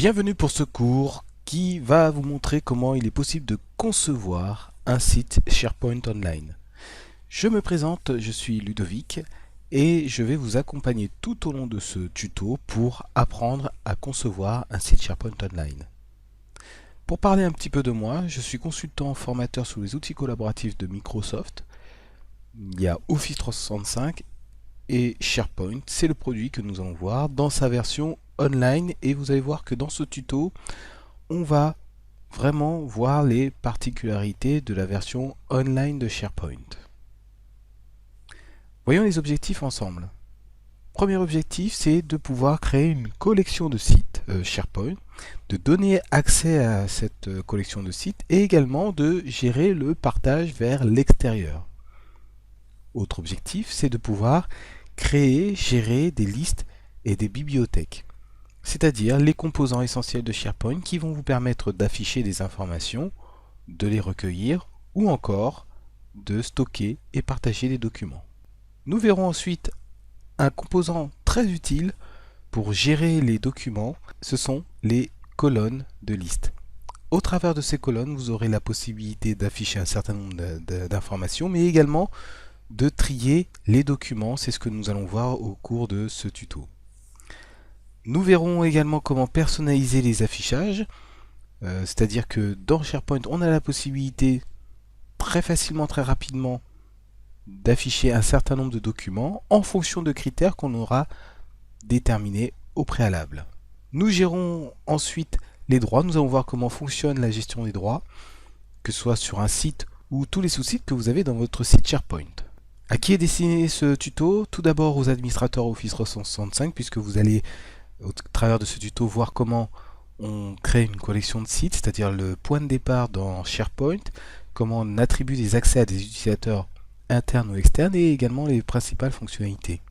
Bienvenue pour ce cours qui va vous montrer comment il est possible de concevoir un site SharePoint Online. Je me présente, je suis Ludovic et je vais vous accompagner tout au long de ce tuto pour apprendre à concevoir un site SharePoint Online. Pour parler un petit peu de moi, je suis consultant formateur sur les outils collaboratifs de Microsoft. Il y a Office 365 et SharePoint, c'est le produit que nous allons voir dans sa version online et vous allez voir que dans ce tuto, on va vraiment voir les particularités de la version online de SharePoint. Voyons les objectifs ensemble. Premier objectif, c'est de pouvoir créer une collection de sites SharePoint, de donner accès à cette collection de sites et également de gérer le partage vers l'extérieur. Autre objectif, c'est de pouvoir créer, gérer des listes et des bibliothèques, c'est-à-dire les composants essentiels de SharePoint qui vont vous permettre d'afficher des informations, de les recueillir ou encore de stocker et partager des documents. Nous verrons ensuite un composant très utile pour gérer les documents, ce sont les colonnes de liste. Au travers de ces colonnes, vous aurez la possibilité d'afficher un certain nombre d'informations, mais également de trier les documents, c'est ce que nous allons voir au cours de ce tuto. Nous verrons également comment personnaliser les affichages, c'est-à-dire que dans SharePoint, on a la possibilité très facilement, très rapidement d'afficher un certain nombre de documents en fonction de critères qu'on aura déterminés au préalable. Nous gérons ensuite les droits, nous allons voir comment fonctionne la gestion des droits, que ce soit sur un site ou tous les sous-sites que vous avez dans votre site SharePoint. À qui est destiné ce tuto? Tout d'abord aux administrateurs Office 365, puisque vous allez au travers de ce tuto voir comment on crée une collection de sites, c'est-à-dire le point de départ dans SharePoint, comment on attribue des accès à des utilisateurs internes ou externes et également les principales fonctionnalités.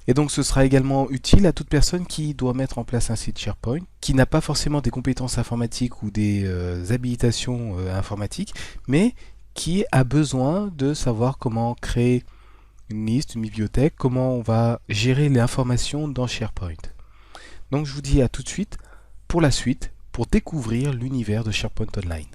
Et donc ce sera également utile à toute personne qui doit mettre en place un site SharePoint, qui n'a pas forcément des compétences informatiques ou des habilitations informatiques, mais qui a besoin de savoir comment créer une liste, une bibliothèque, comment on va gérer les informations dans SharePoint. Donc je vous dis à tout de suite pour la suite, pour découvrir l'univers de SharePoint Online.